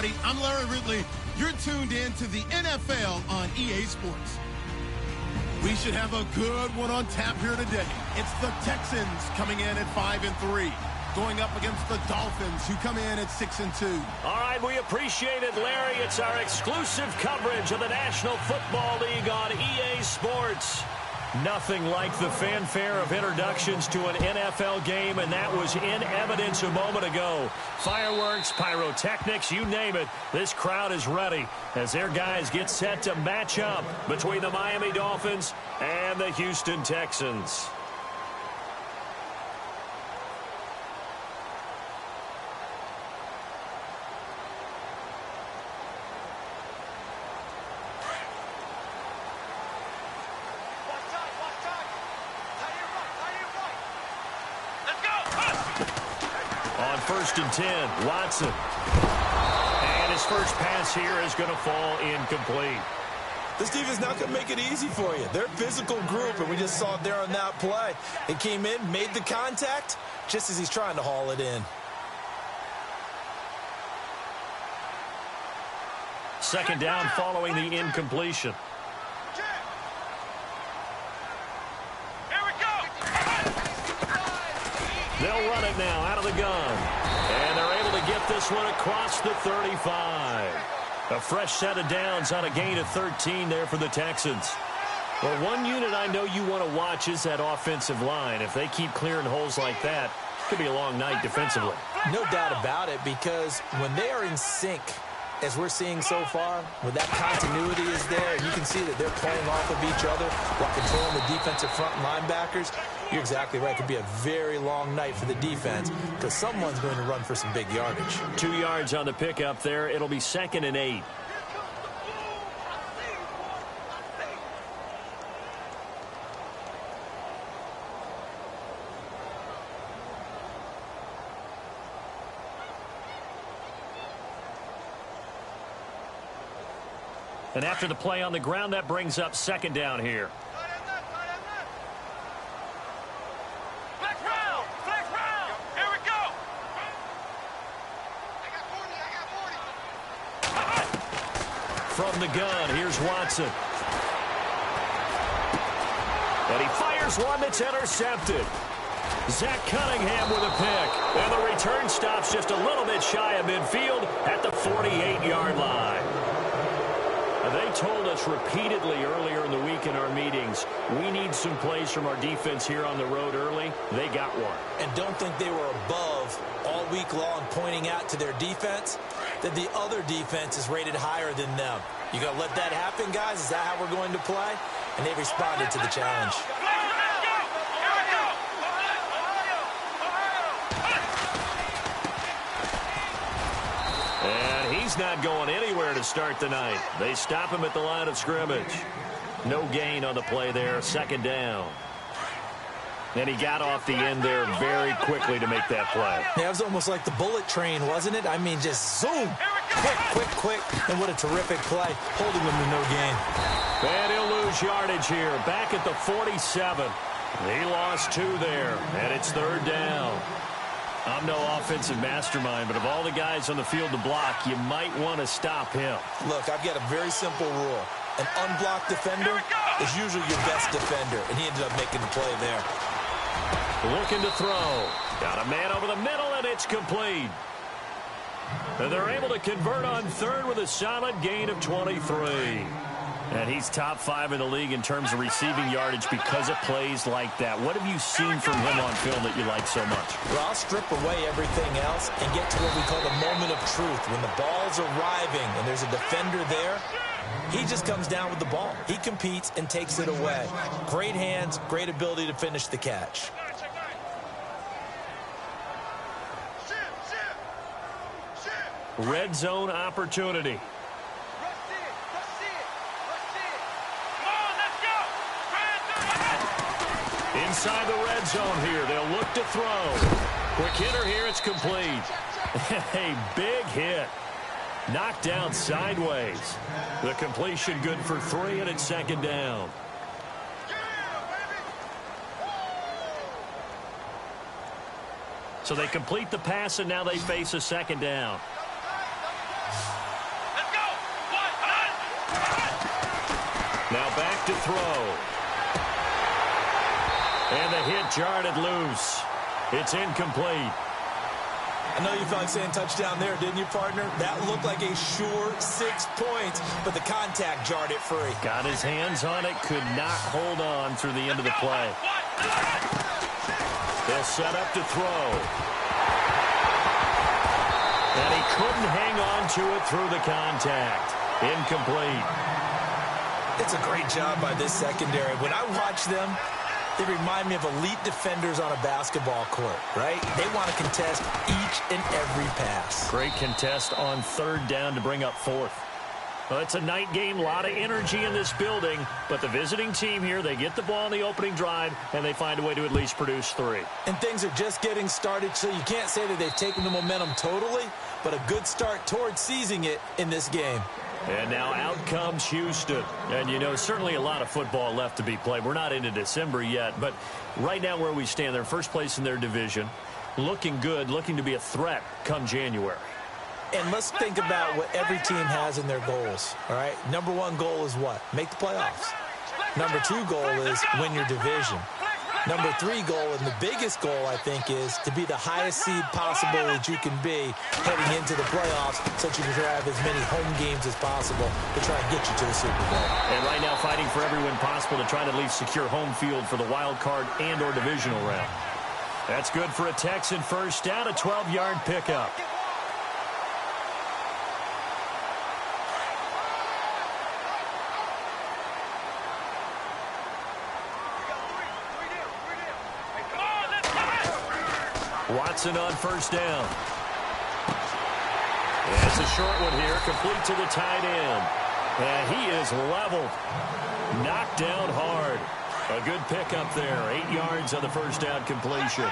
everybody. I'm Larry Ridley. You're tuned in to the NFL on EA Sports. We should have a good one on tap here today. It's the Texans coming in at 5-3, going up against the Dolphins, who come in at 6-2. All right, we appreciate it, Larry. It's our exclusive coverage of the National Football League on EA Sports. Nothing like the fanfare of introductions to an NFL game, and that was in evidence a moment ago. Fireworks, pyrotechnics, you name it. This crowd is ready as their guys get set to match up between the Miami Dolphins and the Houston Texans. First and 10, Watson. And his first pass here is going to fall incomplete. This defense not going to make it easy for you. They're a physical group, and we just saw it there on that play. It came in, made the contact, just as he's trying to haul it in. Second down following the incompletion. They'll run it now out of the gun. And they're able to get this one across the 35. A fresh set of downs on a gain of 13 there for the Texans. Well, one unit I know you want to watch is that offensive line. If they keep clearing holes like that, it could be a long night defensively. No doubt about it, because when they are in sync, as we're seeing so far, when that continuity is there, you can see that they're playing off of each other while controlling the defensive front linebackers. You're exactly right. It could be a very long night for the defense because someone's going to run for some big yardage. 2 yards on the pickup there. It'll be 2nd and 8. And after the play on the ground, that brings up 2nd down here. Here we go. From the gun, here's Watson. And he fires one that's intercepted. Zach Cunningham with a pick. And the return stops just a little bit shy of midfield at the 48-yard line. They told us repeatedly earlier in the week in our meetings, we need some plays from our defense here on the road early. They got one. And don't think they were above all week long pointing out to their defense that the other defense is rated higher than them. You going to let that happen, guys? Is that how we're going to play? And they responded to the challenge. He's not going anywhere to start the night. They stop him at the line of scrimmage. No gain on the play there. 2nd down. And he got off the end there very quickly to make that play. Yeah, it was almost like the bullet train, wasn't it? I mean, just zoom. Quick. And what a terrific play. Holding him to no gain. And he'll lose yardage here. Back at the 47. He lost 2 there. And it's 3rd down. I'm no offensive mastermind, but of all the guys on the field to block, you might want to stop him. Look, I've got a very simple rule. An unblocked defender is usually your best defender, and he ended up making the play there. Looking to throw. Got a man over the middle, and it's complete. And they're able to convert on 3rd with a solid gain of 23. And he's top 5 in the league in terms of receiving yardage because of plays like that. What have you seen from him on film that you like so much? Well, I'll strip away everything else and get to what we call the moment of truth. When the ball's arriving and there's a defender there, he just comes down with the ball. He competes and takes it away. Great hands, great ability to finish the catch. Red zone opportunity. Inside the red zone here. They'll look to throw. Quick hitter here. It's complete. A big hit. Knocked down sideways. The completion good for 3, and it's 2nd down. So they complete the pass, and now they face a 2nd down. Now back to throw. And the hit jarred it loose. It's incomplete. I know you felt like saying touchdown there, didn't you, partner? That looked like a sure 6 points, but the contact jarred it free. Got his hands on it, could not hold on through the end of the play. They'll set up to throw. And he couldn't hang on to it through the contact. Incomplete. It's a great job by this secondary. When I watch them, they remind me of elite defenders on a basketball court, right? They want to contest each and every pass. Great contest on third down to bring up fourth. Well, it's a night game, a lot of energy in this building, but the visiting team here, they get the ball in the opening drive, and they find a way to at least produce 3. And things are just getting started, so you can't say that they've taken the momentum totally, but a good start towards seizing it in this game. And now out comes Houston. And, you know, certainly a lot of football left to be played. We're not into December yet, but right now where we stand, they're first place in their division. Looking good, looking to be a threat come January. And let's think about what every team has in their goals, all right? Number 1 goal is what? Make the playoffs. Number 2 goal is win your division. Number 3 goal, and the biggest goal, I think, is to be the highest seed possible that you can be heading into the playoffs so that you can have as many home games as possible to try and get you to the Super Bowl. And right now fighting for every win possible to try to at least secure home field for the wild card and or divisional round. That's good for a Texan first down, a 12-yard pickup. Watson on first down. It's a short one here, complete to the tight end. And he is leveled. Knocked down hard. A good pickup there. 8 yards on the first down completion.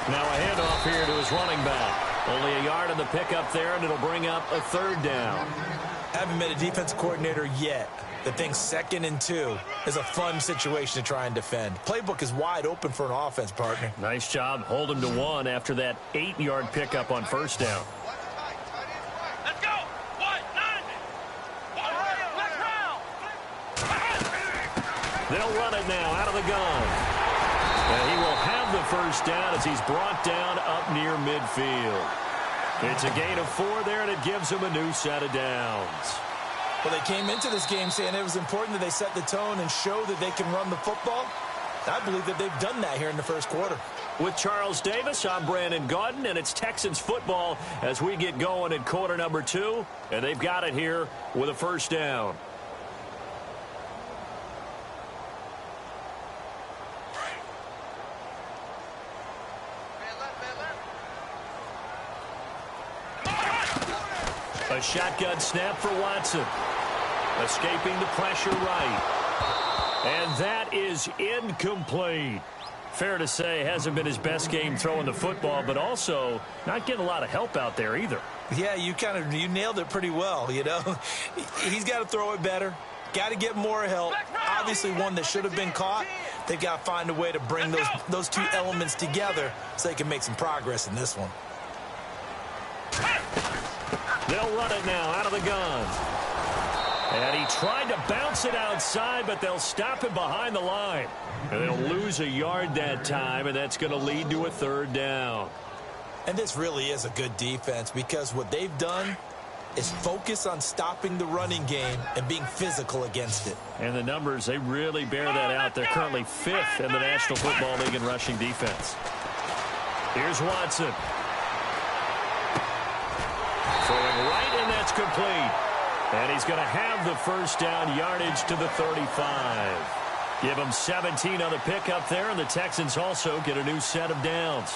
Now a handoff here to his running back. Only a yard on the pickup there, and it'll bring up a third down. Haven't met a defensive coordinator yet that thinks 2nd and 2 is a fun situation to try and defend. Playbook is wide open for an offense, partner. Nice job. Hold him to 1 after that 8-yard pickup on first down. Let's go. 1-9. Let's round. They'll run it now out of the gun. And he will have the first down as he's brought down up near midfield. It's a gain of 4 there, and it gives him a new set of downs. Well, they came into this game saying it was important that they set the tone and show that they can run the football. I believe that they've done that here in the first quarter. With Charles Davis, I'm Brandon Gaudin, and it's Texans football as we get going in quarter number 2. And they've got it here with a first down. A shotgun snap for Watson. Escaping the pressure right. And that is incomplete. Fair to say, hasn't been his best game throwing the football, but also not getting a lot of help out there either. Yeah, you nailed it pretty well, you know. He's got to throw it better. Got to get more help. Obviously one that should have been caught. They've got to find a way to bring those 2 elements together so they can make some progress in this one. They'll run it now out of the gun. And he tried to bounce it outside, but they'll stop him behind the line. And they'll lose a yard that time, and that's going to lead to a third down. And this really is a good defense because what they've done is focus on stopping the running game and being physical against it. And the numbers, they really bear that out. They're currently 5th in the National Football League in rushing defense. Here's Watson. Throwing right, and that's complete. And he's going to have the first down, yardage to the 35. Give him 17 on the pickup there, and the Texans also get a new set of downs.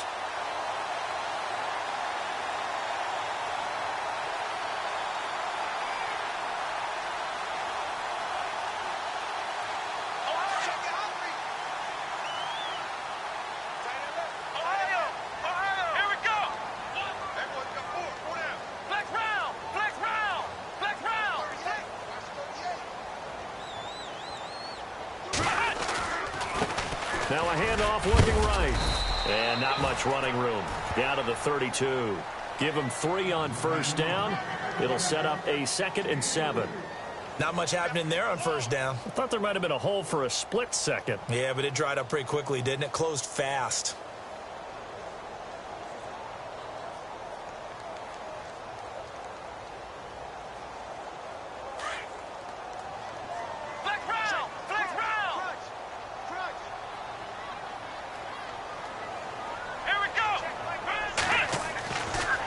Now a handoff looking right. And not much running room. Down to the 32. Give them 3 on first down. It'll set up a 2nd and 7. Not much happening there on first down. I thought there might have been a hole for a split second. Yeah, but it dried up pretty quickly, didn't it? Closed fast.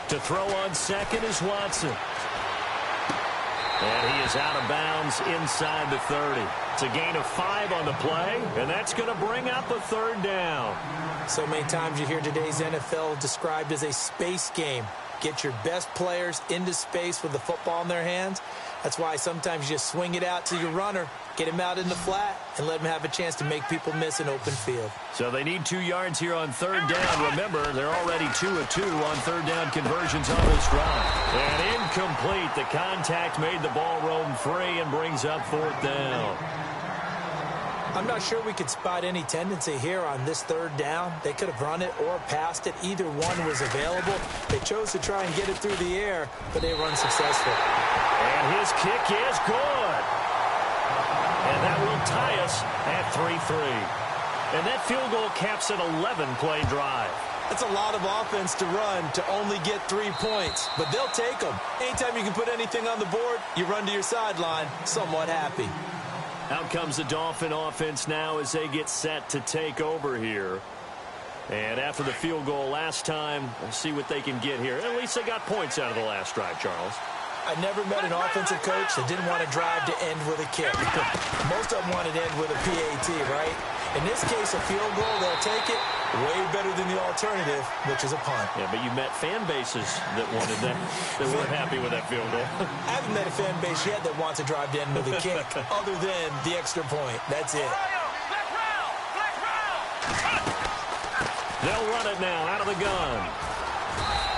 To throw on second is Watson. And he is out of bounds inside the 30. It's a gain of 5 on the play, and that's going to bring up a 3rd down. So many times you hear today's NFL described as a space game. Get your best players into space with the football in their hands. That's why sometimes you just swing it out to your runner, get him out in the flat, and let him have a chance to make people miss an open field. So they need 2 yards here on 3rd down. Remember, they're already 2 of 2 on 3rd down conversions on this drive. And incomplete. The contact made the ball roam free and brings up 4th down. I'm not sure we could spot any tendency here on this 3rd down. They could have run it or passed it. Either one was available. They chose to try and get it through the air, but they were unsuccessful. And his kick is good. And that will tie us at 3-3. And that field goal caps an 11-play drive. That's a lot of offense to run to only get 3 points, but they'll take them. Anytime you can put anything on the board, you run to your sideline somewhat happy. Out comes the Dolphin offense now as they get set to take over here. And after the field goal last time, we'll see what they can get here. At least they got points out of the last drive, Charles. I never met an offensive coach that didn't want to drive to end with a kick. Most of them wanted to end with a PAT, right? In this case, a field goal, they'll take it. Way better than the alternative, which is a punt. Yeah, but you met fan bases that wanted that, that weren't happy with that field goal. I haven't met a fan base yet that wants to drive to end with a kick, other than the extra point. That's it. They'll run it now out of the gun.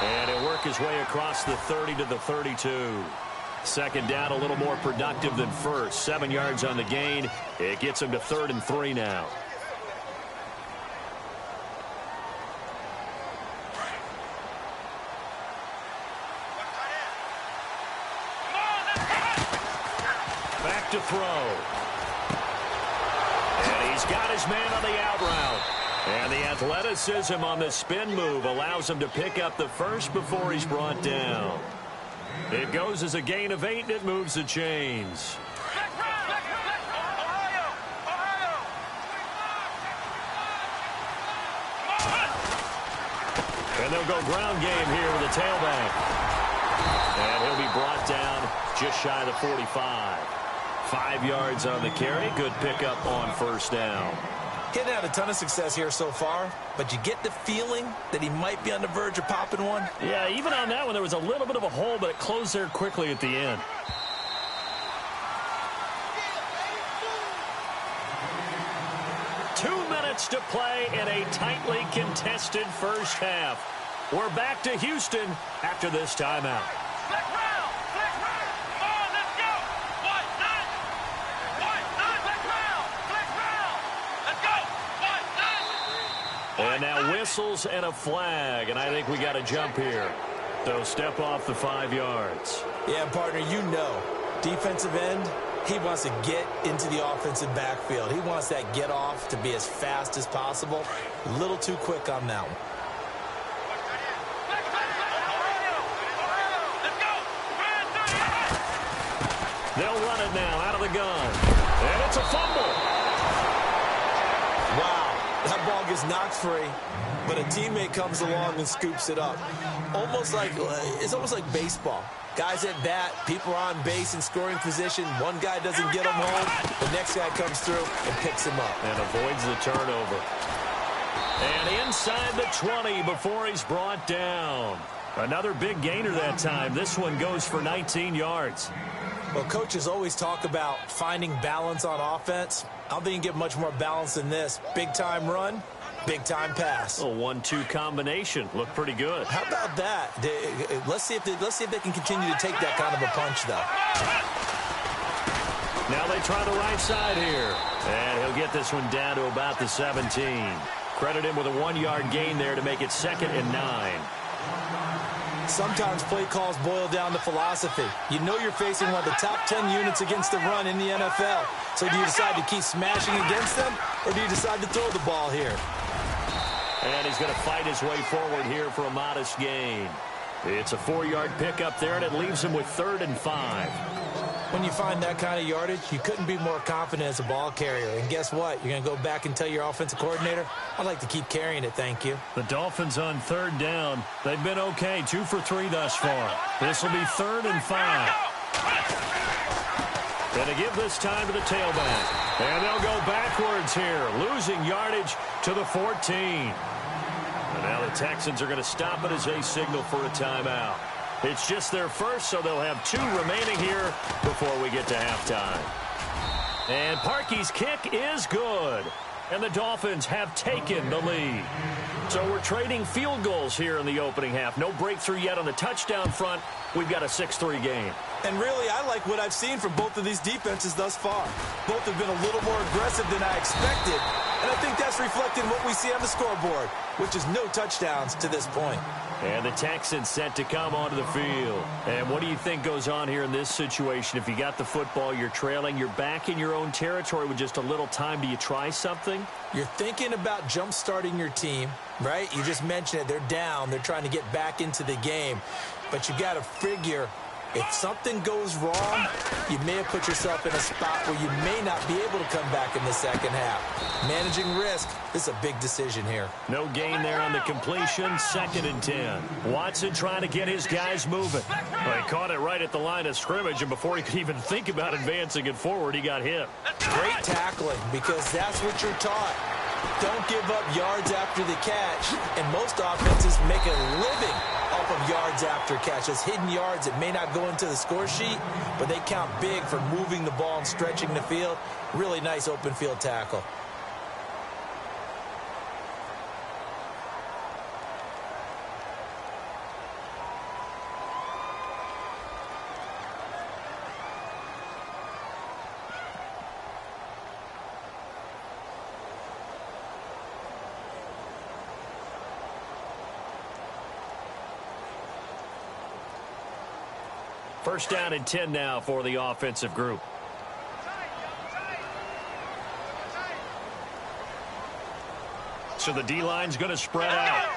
And he'll work his way across the 30 to the 32. 2nd down, a little more productive than first. 7 yards on the gain. It gets him to 3rd and 3 now. Back to throw. And he's got his man on the out route. And the athleticism on the spin move allows him to pick up the first before he's brought down. It goes as a gain of 8, and it moves the chains. And they'll go ground game here with the tailback. And he'll be brought down just shy of the 45. 5 yards on the carry. Good pickup on first down. Getting had a ton of success here so far, but you get the feeling that he might be on the verge of popping one. Yeah, even on that one, there was a little bit of a hole, but it closed there quickly at the end. Two minutes to play in a tightly contested first half. We're back to Houston after this timeout. And now whistles and a flag, and I think we got to jump here. So step off the 5 yards. Yeah, partner, you know, defensive end, he wants to get into the offensive backfield. He wants that get off to be as fast as possible. A little too quick on that one. They'll run it now out of the gun. And it's a fumble. Wow. That ball gets knocked free, but a teammate comes along and scoops it up. It's almost like baseball. Guys at bat, people are on base in scoring position. One guy doesn't get him home. The next guy comes through and picks him up. And avoids the turnover. And inside the 20 before he's brought down. Another big gainer that time. This one goes for 19 yards. Well, coaches always talk about finding balance on offense. I don't think you can get much more balance than this. Big-time run, big-time pass. A 1-2 combination. Looked pretty good. How about that? Let's see if they can continue to take that kind of a punch, though. Now they try the right side here. And he'll get this one down to about the 17. Credit him with a 1-yard gain there to make it 2nd and 9. Sometimes play calls boil down to philosophy. You know you're facing one of the top 10 units against the run in the NFL. So do you decide to keep smashing against them, or do you decide to throw the ball here? And he's going to fight his way forward here for a modest gain. It's a 4-yard pickup there, and it leaves him with 3rd and 5. When you find that kind of yardage, you couldn't be more confident as a ball carrier. And guess what? You're going to go back and tell your offensive coordinator, I'd like to keep carrying it, thank you. The Dolphins on 3rd down. They've been okay, 2 for 3 thus far. This will be 3rd and 5. Going to give this time to the tailback. And they'll go backwards here, losing yardage to the 14. And now the Texans are going to stop it as they signal for a timeout. It's just their first, so they'll have 2 remaining here before we get to halftime. And Parkey's kick is good. And the Dolphins have taken the lead. So we're trading field goals here in the opening half. No breakthrough yet on the touchdown front. We've got a 6-3 game. And really, I like what I've seen from both of these defenses thus far. Both have been a little more aggressive than I expected. And I think that's reflected in what we see on the scoreboard, which is no touchdowns to this point. And the Texans set to come onto the field. And what do you think goes on here in this situation? If you got the football, you're trailing, you're back in your own territory with just a little time. Do you try something? You're thinking about jump-starting your team, right? You just mentioned it. They're down. They're trying to get back into the game. But you got to figure, if something goes wrong, you may have put yourself in a spot where you may not be able to come back in the second half. Managing risk, this is a big decision here. No gain there on the completion, 2nd and 10. Watson trying to get his guys moving. Well, he caught it right at the line of scrimmage, and before he could even think about advancing it forward, he got hit. Great tackling, because that's what you're taught. Don't give up yards after the catch, and most offenses make a living off of yards after catches. Hidden yards that may not go into the score sheet, but they count big for moving the ball and stretching the field. Really nice open field tackle. First down and 10 now for the offensive group. So the D-line's going to spread out.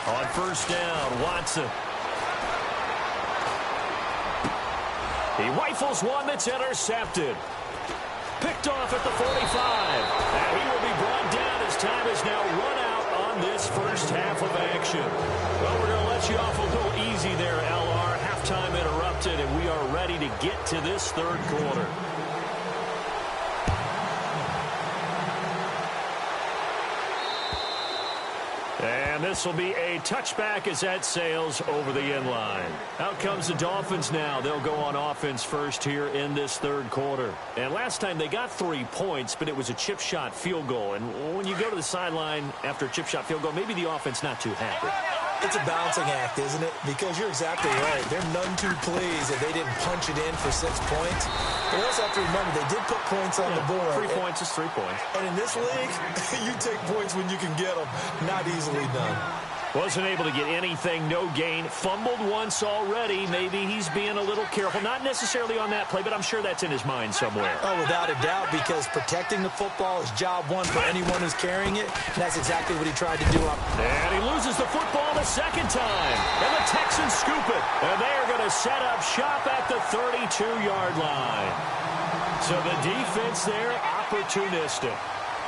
On first down, Watson. He rifles one that's intercepted. Picked off at the 45. And he will be brought down as time is now run out on this first half of action. Well, we're going to let you off a little easy there, LR. Halftime interrupted, and we are ready to get to this third quarter. And this will be a touchback as that sails over the end line. Out comes the Dolphins now. They'll go on offense first here in this third quarter. And last time they got 3 points, but it was a chip shot field goal. And when you go to the sideline after a chip shot field goal, maybe the offense not too happy. It's a balancing act, isn't it? Because you're exactly right. They're none too pleased if they didn't punch it in for 6 points. But we also have to remember they did put points on the board. 3 points is 3 points. And in this league, you take points when you can get them. Not easily done. Wasn't able to get anything, no gain. Fumbled once already. Maybe he's being a little careful. Not necessarily on that play, but I'm sure that's in his mind somewhere. Oh, without a doubt, because protecting the football is job one for anyone who's carrying it. And that's exactly what he tried to do. And he loses the football the second time. And the Texans scoop it. And they are going to set up shop at the 32-yard line. So the defense there, opportunistic.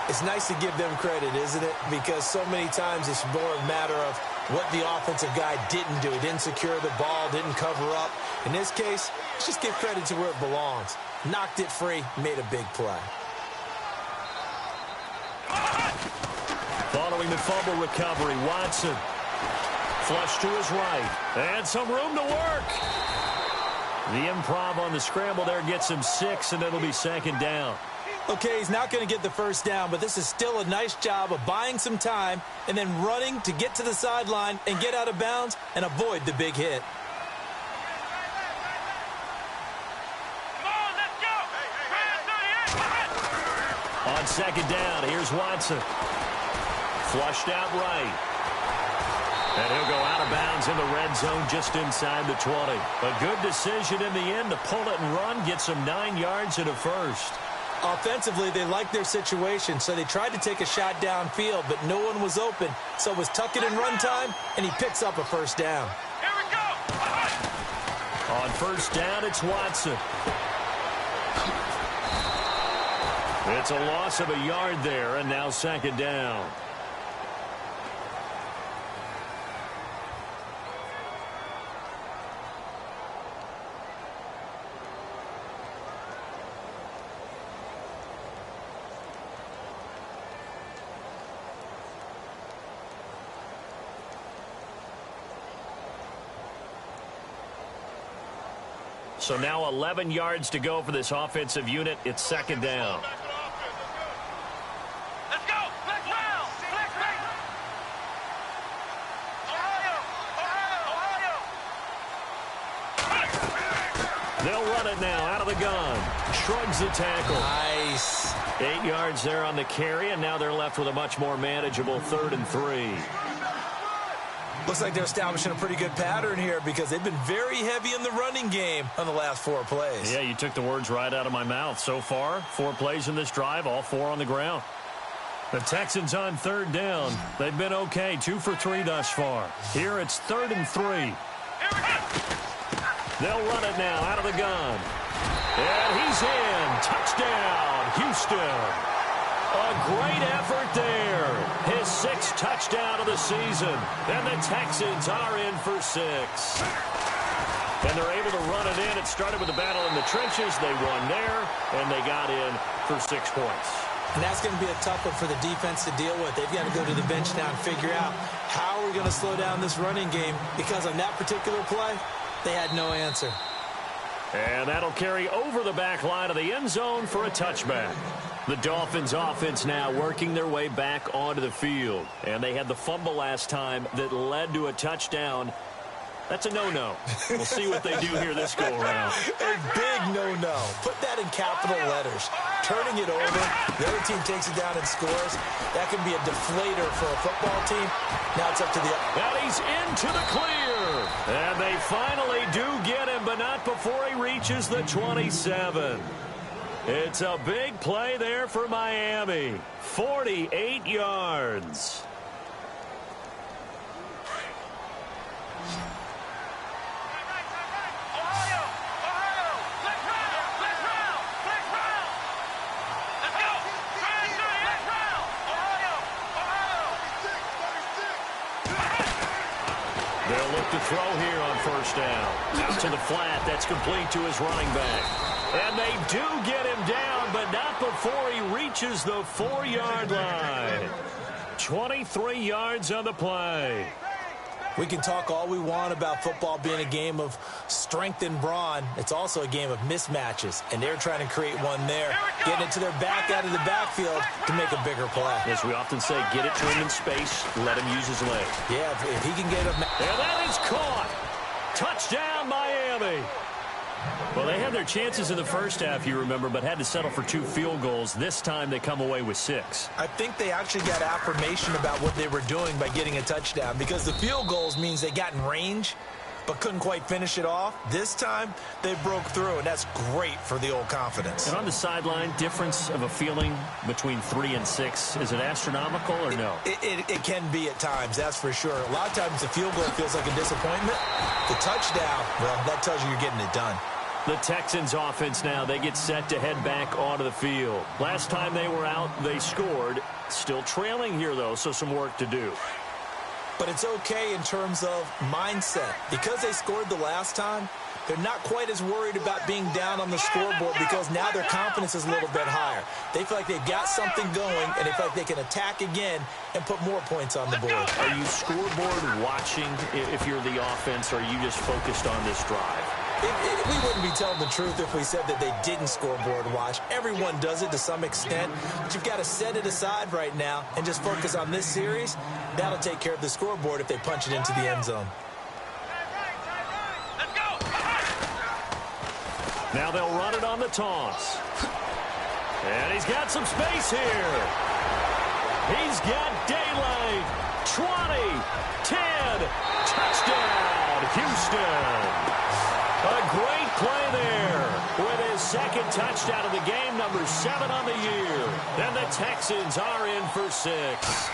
It's nice to give them credit, isn't it? Because so many times it's more a matter of what the offensive guy didn't do. He didn't secure the ball, didn't cover up. In this case, let's just give credit to where it belongs. Knocked it free, made a big play. Following the fumble recovery, Watson. Flush to his right. And some room to work. The improv on the scramble there gets him 6, and it'll be second down. Okay, he's not going to get the first down, but this is still a nice job of buying some time and then running to get to the sideline and get out of bounds and avoid the big hit. Come on, let's go. On second down, here's Watson. Flushed out right. And he'll go out of bounds in the red zone just inside the 20. A good decision in the end to pull it and run, get some 9 yards and a first. Offensively, they liked their situation, so they tried to take a shot downfield, but no one was open. So it was tuck it and run time, and he picks up a first down. Here we go. On first down, it's Watson. It's a loss of a yard there, and now second down. So now 11 yards to go for this offensive unit. It's second down. Let's go. Let's round. Let's race. Ohio. They'll run it now out of the gun. Shrugs the tackle. Nice. 8 yards there on the carry, and now they're left with a much more manageable 3rd and 3. Looks like they're establishing a pretty good pattern here because they've been very heavy in the running game on the last 4 plays. Yeah, you took the words right out of my mouth. So far, 4 plays in this drive, all 4 on the ground. The Texans on 3rd down. They've been okay, 2 for 3 thus far. Here it's 3rd and 3. Here we go. They'll run it now out of the gun. And he's in. Touchdown, Houston. A great effort there. His 6th touchdown of the season. And the Texans are in for 6. And they're able to run it in. It started with a battle in the trenches. They won there, and they got in for 6 points. And that's going to be a tough one for the defense to deal with. They've got to go to the bench now and figure out how are we going to slow down this running game, because on that particular play, they had no answer. And that'll carry over the back line of the end zone for a touchback. The Dolphins offense now working their way back onto the field. And they had the fumble last time that led to a touchdown. That's a no-no. We'll see what they do here this go-around. A big no-no. Put that in capital letters. Turning it over, the other team takes it down and scores. That can be a deflator for a football team. Now it's up to the... And he's into the clear. And they finally do get him, but not before he reaches the 27. It's a big play there for Miami. 48 yards. Ohio. Let's round. Let's round. Let's round. Let's go. Let's round. Ohio. They'll look to throw here on first down. Out to the flat. That's complete to his running back. And they do get him down, but not before he reaches the 4-yard line. 23 yards on the play. We can talk all we want about football being a game of strength and brawn. It's also a game of mismatches, and they're trying to create one there, getting it to their back out of the backfield to make a bigger play. As we often say, get it to him in space, let him use his leg. Yeah, if he can get him. And that is caught. Touchdown, Miami. Well, they had their chances in the first half, you remember, but had to settle for 2 field goals. This time they come away with 6. I think they actually got affirmation about what they were doing by getting a touchdown, because the field goals means they got in range but couldn't quite finish it off. This time they broke through, and that's great for the old confidence. And on the sideline, difference of a feeling between 3 and 6, is it astronomical or no? It can be at times, that's for sure. A lot of times the field goal feels like a disappointment. The touchdown, well, that tells you you're getting it done. The Texans offense now, they get set to head back onto the field. Last time they were out, they scored. Still trailing here, though, so some work to do. But it's okay in terms of mindset. Because they scored the last time, they're not quite as worried about being down on the scoreboard, because now their confidence is a little bit higher. They feel like they've got something going, and they feel like they can attack again and put more points on the board. Are you scoreboard watching if you're the offense, or are you just focused on this drive? We wouldn't be telling the truth if we said that they didn't scoreboard watch. Everyone does it to some extent, but you've got to set it aside right now and just focus on this series. That'll take care of the scoreboard if they punch it into the end zone. Let's go. Now they'll run it on the toss. And he's got some space here. He's got daylight. 20, 10, touchdown, Houston. A great play there with his second touchdown of the game, number 7 on the year. And the Texans are in for 6.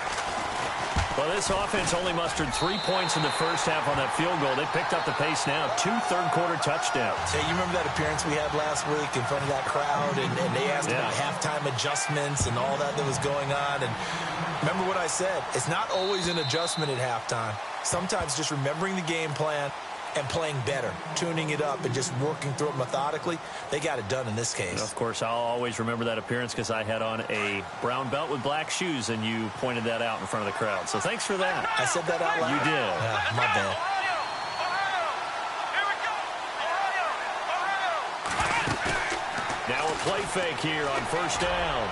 Well, this offense only mustered 3 points in the first half on that field goal. They picked up the pace now. 2 third-quarter touchdowns. Hey, you remember that appearance we had last week in front of that crowd, and they asked about halftime adjustments and all that was going on. And remember what I said. It's not always an adjustment at halftime. Sometimes just remembering the game plan and playing better, tuning it up and just working through it methodically. They got it done in this case. Of course, I'll always remember that appearance because I had on a brown belt with black shoes, and you pointed that out in front of the crowd. So thanks for that. I said that out loud? You did. Yeah, my bad. Now a play fake here on first down.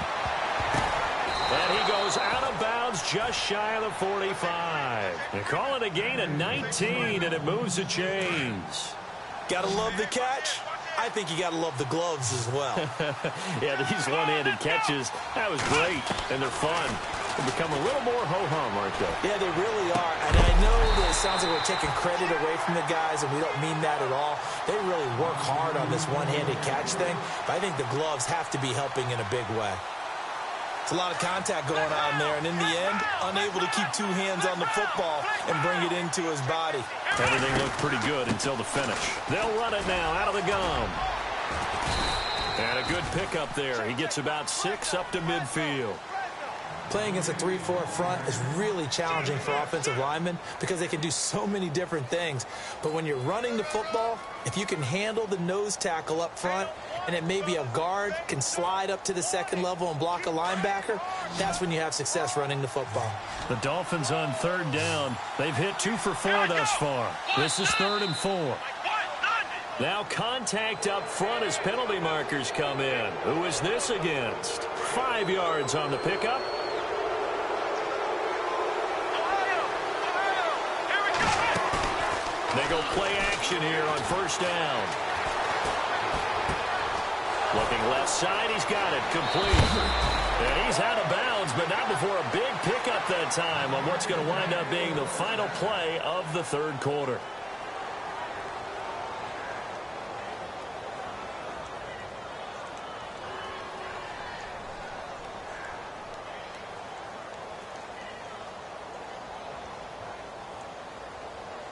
And he goes out of bounds just shy of the 45. They call it a gain of 19, and it moves the chains. Gotta love the catch. I think you gotta love the gloves as well. Yeah, these one-handed catches, that was great, and they're fun. They become a little more ho-hum, aren't they? Yeah, they really are. And I know that it sounds like we're taking credit away from the guys, and we don't mean that at all. They really work hard on this one-handed catch thing, but I think the gloves have to be helping in a big way. It's a lot of contact going on there, and in the end, unable to keep 2 hands on the football and bring it into his body. Everything looked pretty good until the finish. They'll run it now out of the gun. And a good pickup there. He gets about 6 up to midfield. Playing against a 3-4 front is really challenging for offensive linemen because they can do so many different things. But when you're running the football, if you can handle the nose tackle up front, and it maybe a guard can slide up to the second level and block a linebacker, that's when you have success running the football. The Dolphins on third down. They've hit 2 for 4 thus far. This is 3rd and 4. Now contact up front as penalty markers come in. Who is this against? 5 yards on the pickup. They go play action here on first down. Looking left side, he's got it complete. And he's out of bounds, but not before a big pickup that time on what's going to wind up being the final play of the third quarter.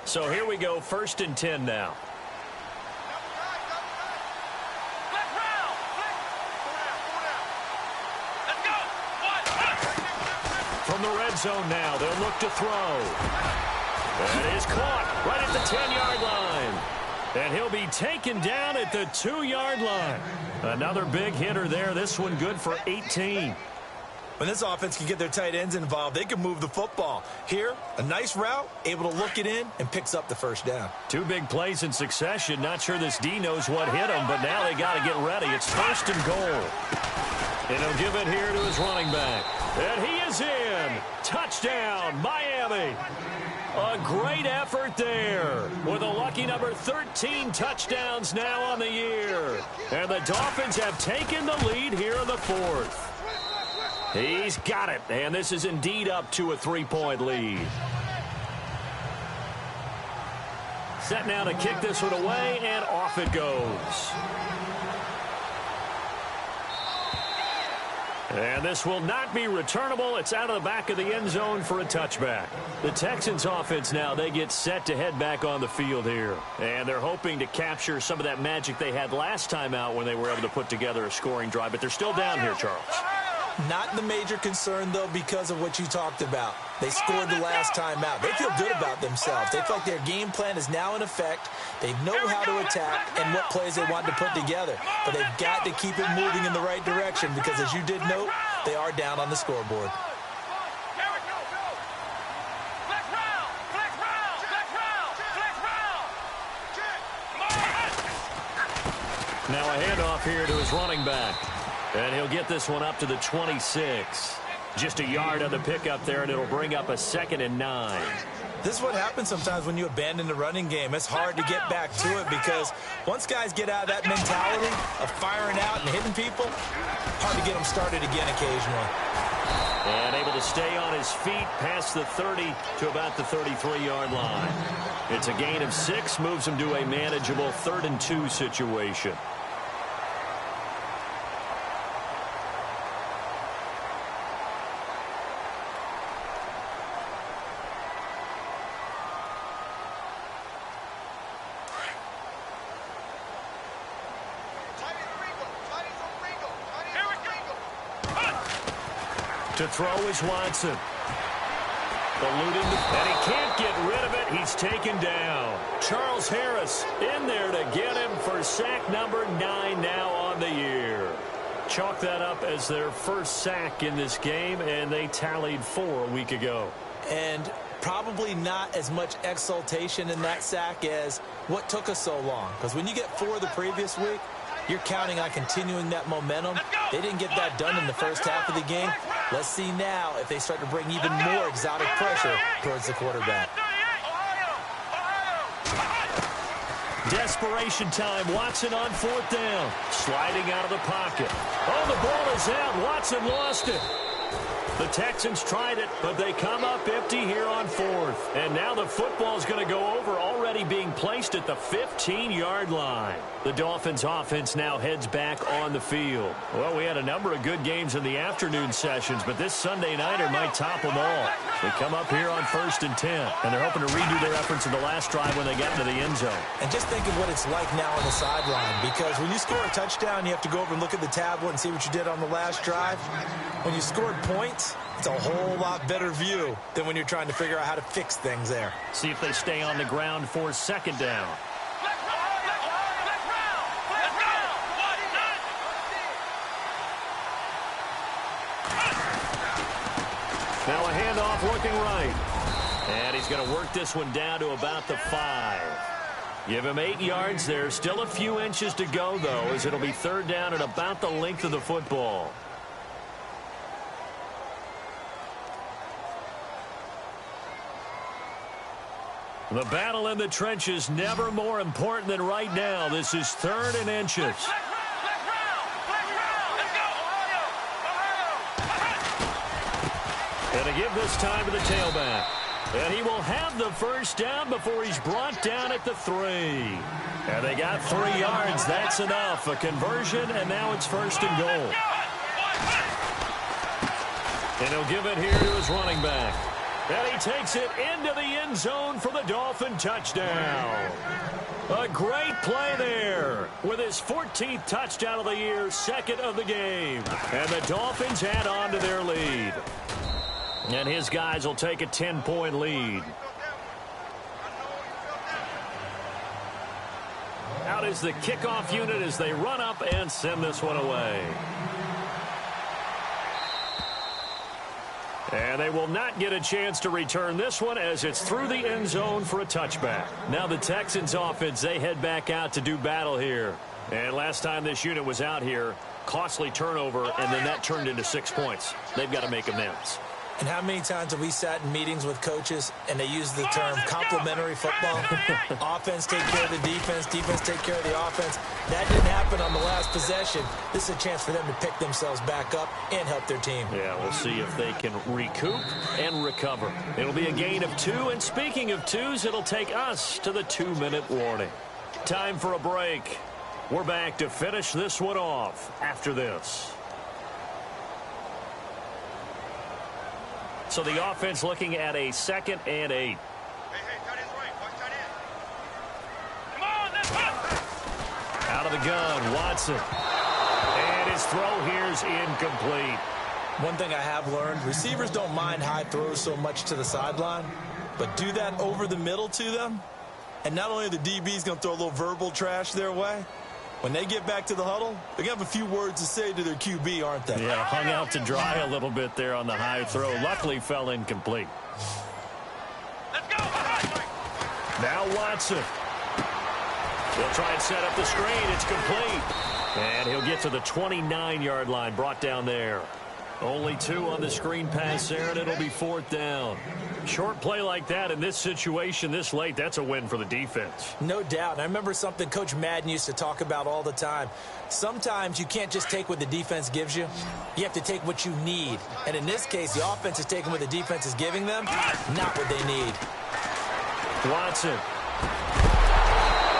So here we go, 1st and 10 now. From the red zone now, they'll look to throw. That is caught right at the 10-yard line. And he'll be taken down at the 2-yard line. Another big hitter there. This one good for 18. When this offense can get their tight ends involved, they can move the football. Here, a nice route, able to look it in, and picks up the first down. 2 big plays in succession. Not sure this D knows what hit him, but now they got to get ready. It's 1st and goal. And he'll give it here to his running back. And he is in. Touchdown, Miami. A great effort there with a lucky number 13 touchdowns now on the year. And the Dolphins have taken the lead here in the 4th. He's got it, and this is indeed up to a 3-point lead. Set now to kick this one away, and off it goes. And this will not be returnable. It's out of the back of the end zone for a touchback. The Texans offense now, they get set to head back on the field here. And they're hoping to capture some of that magic they had last time out when they were able to put together a scoring drive. But they're still down here, Charles. Not the major concern, though, because of what you talked about. They scored the last time out. They feel good about themselves. They feel like their game plan is now in effect. They know how to attack and what plays they want to put together. But they've got to keep it moving in the right direction because, as you did note, they are down on the scoreboard. Now a handoff here to his running back. And he'll get this one up to the 26. Just a yard on the pickup there, and it'll bring up a 2nd and 9. This is what happens sometimes when you abandon the running game. It's hard to get back to it because once guys get out of that mentality of firing out and hitting people, hard to get them started again occasionally. And able to stay on his feet past the 30 to about the 33-yard line. It's a gain of 6, moves him to a manageable 3rd and 2 situation. To throw is Watson. Eluding, and he can't get rid of it. He's taken down. Charles Harris in there to get him for sack number 9 now on the year. Chalk that up as their first sack in this game, and they tallied 4 a week ago. And probably not as much exultation in that sack as what took us so long. Because when you get 4 the previous week, you're counting on continuing that momentum. They didn't get that done in the first half of the game. Let's see now if they start to bring even more exotic pressure towards the quarterback. Desperation time. Watson on 4th down. Sliding out of the pocket. Oh, the ball is out. Watson lost it. The Texans tried it, but they come up empty here on 4th. And now the football's going to go over, already being placed at the 15-yard line. The Dolphins offense now heads back on the field. Well, we had a number of good games in the afternoon sessions, but this Sunday nighter might top them all. They come up here on 1st and 10, and they're hoping to redo their efforts in the last drive when they get into the end zone. And just think of what it's like now on the sideline, because when you score a touchdown, you have to go over and look at the tablet and see what you did on the last drive. When you scored points, it's a whole lot better view than when you're trying to figure out how to fix things there. See if they stay on the ground for 2nd down. Now a handoff looking right. And he's going to work this one down to about the 5. Give him 8 yards there. Still a few inches to go, though, as it'll be 3rd down at about the length of the football. The battle in the trenches, never more important than right now. This is 3rd and inches. And to give this time to the tailback. And he will have the 1st down before he's brought down at the 3. And they got 3 yards. That's enough. A conversion, and now it's 1st and goal. And he'll give it here to his running back. And he takes it into the end zone for the Dolphin touchdown. A great play there with his 14th touchdown of the year, 2nd of the game. And the Dolphins add on to their lead. And his guys will take a 10-point lead. Out is the kickoff unit as they run up and send this one away. And they will not get a chance to return this one as it's through the end zone for a touchback. Now the Texans offense, they head back out to do battle here. And last time this unit was out here, costly turnover, and then that turned into 6 points. They've got to make amends. And how many times have we sat in meetings with coaches and they use the term complementary football? Offense take care of the defense, defense take care of the offense. That didn't happen on the last possession. This is a chance for them to pick themselves back up and help their team. Yeah, we'll see if they can recoup and recover. It'll be a gain of 2, and speaking of 2s, it'll take us to the 2-minute warning. Time for a break. We're back to finish this one off after this. So the offense looking at a 2nd and 8. Hey, tight end's right. Watch tight end. Come on, let's go. Out of the gun, Watson. And his throw here's incomplete. One thing I have learned, receivers don't mind high throws so much to the sideline, but do that over the middle to them, and not only are the DBs going to throw a little verbal trash their way, when they get back to the huddle, they're going to have a few words to say to their QB, aren't they? Yeah, hung out to dry a little bit there on the high throw. Luckily fell incomplete. Let's go. Now Watson. He'll try and set up the screen. It's complete. And he'll get to the 29-yard line, brought down there. Only 2 on the screen pass there, and it'll be 4th down. Short play like that in this situation this late, that's a win for the defense. No doubt. And I remember something Coach Madden used to talk about all the time. Sometimes you can't just take what the defense gives you. You have to take what you need. And in this case, the offense is taking what the defense is giving them, not what they need. Watson.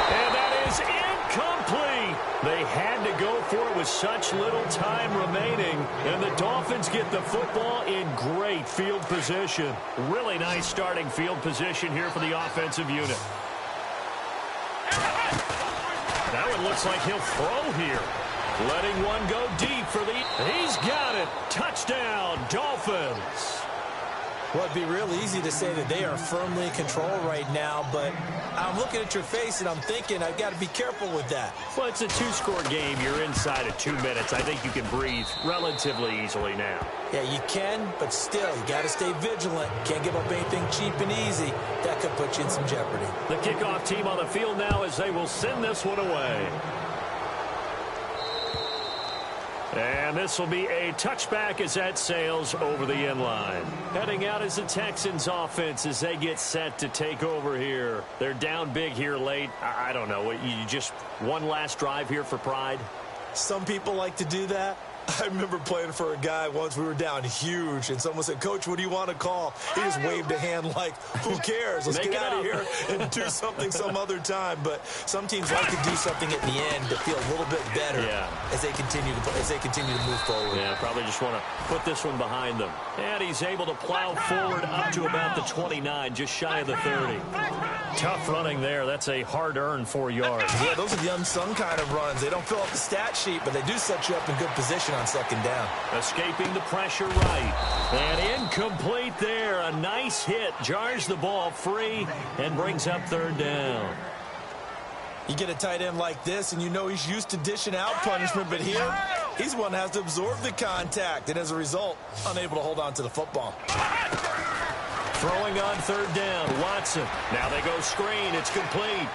And that is incomplete. They had to go for it with such little time remaining. And the Dolphins get the football in great field position. Really nice starting field position here for the offensive unit. Now it looks like he'll throw here. Letting one go deep for the... He's got it. Touchdown, Dolphins. Well, it'd be real easy to say that they are firmly in control right now, but I'm looking at your face and I'm thinking I've got to be careful with that. Well, it's a 2-score game. You're inside of 2 minutes. I think you can breathe relatively easily now. Yeah, you can, but still, you got to stay vigilant. Can't give up anything cheap and easy. That could put you in some jeopardy. The kickoff team on the field now as they will send this one away. And this will be a touchback as that sails over the end line. Heading out is the Texans offense as they get set to take over here. They're down big here late. I don't know. You just one last drive here for pride? Some people like to do that. I remember playing for a guy once. We were down huge, and someone said, "Coach, what do you want to call?" He just waved a hand like, who cares? Let's get out of here and do something some other time. But some teams like to do something at the end to feel a little bit better as they continue to move forward. Yeah, probably just want to put this one behind them. And he's able to plow forward up to about the 29, just shy of the 30. Tough running there. That's a hard-earned 4 yards. Yeah, those are the unsung kind of runs. They don't fill up the stat sheet, but they do set you up in good position on second down. Escaping the pressure right. And incomplete there. A nice hit. Jars the ball free and brings up 3rd down. You get a tight end like this, and you know he's used to dishing out punishment, but here, he's one that has to absorb the contact, and as a result, unable to hold on to the football. Throwing on 3rd down, Watson. Now they go screen. It's complete.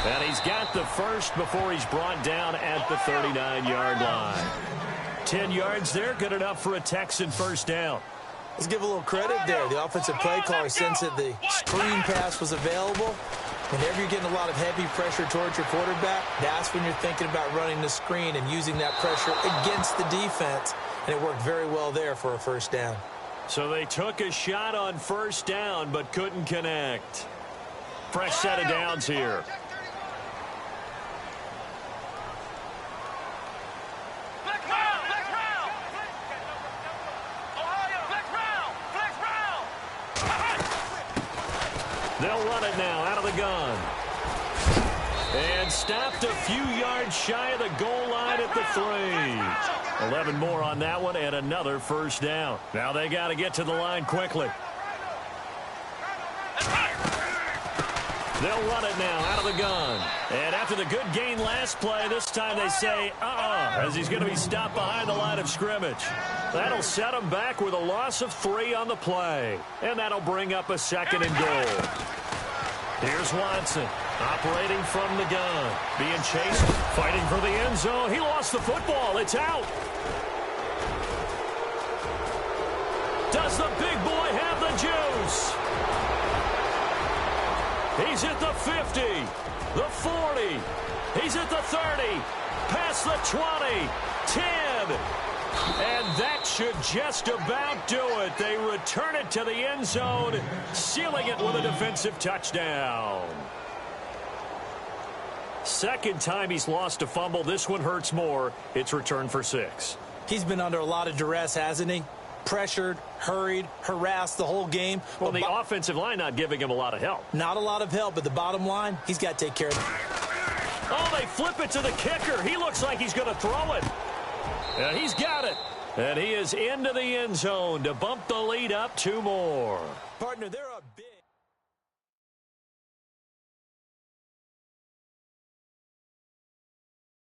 And he's got the first before he's brought down at the 39-yard line. 10 yards there, good enough for a Texan first down. Let's give a little credit there. The offensive play caller sensed that the screen pass was available. Whenever you're getting a lot of heavy pressure towards your quarterback, that's when you're thinking about running the screen and using that pressure against the defense. And it worked very well there for a first down. So they took a shot on first down but couldn't connect. Fresh set of downs here. They'll run it now out of the gun. And stopped a few yards shy of the goal line at the 3. 11 more on that one and another first down. Now they got to get to the line quickly. They'll run it now out of the gun. And after the good gain last play, this time they say, as he's going to be stopped behind the line of scrimmage. That'll set him back with a loss of 3 on the play. And that'll bring up a 2nd and goal. Here's Watson, operating from the gun. Being chased, fighting for the end zone. He lost the football. It's out. Does the big boy have the juice? He's at the 50, the 40. He's at the 30, past the 20, 10. And that should just about do it. They return it to the end zone, sealing it with a defensive touchdown. Second time he's lost a fumble. This one hurts more. It's returned for 6. He's been under a lot of duress, hasn't he? Pressured, hurried, harassed the whole game. Well, the offensive line not giving him a lot of help. Not a lot of help, but the bottom line, he's got to take care of it. Oh, they flip it to the kicker. He looks like he's going to throw it. And he's got it. And he is into the end zone to bump the lead up 2 more. Partner, they're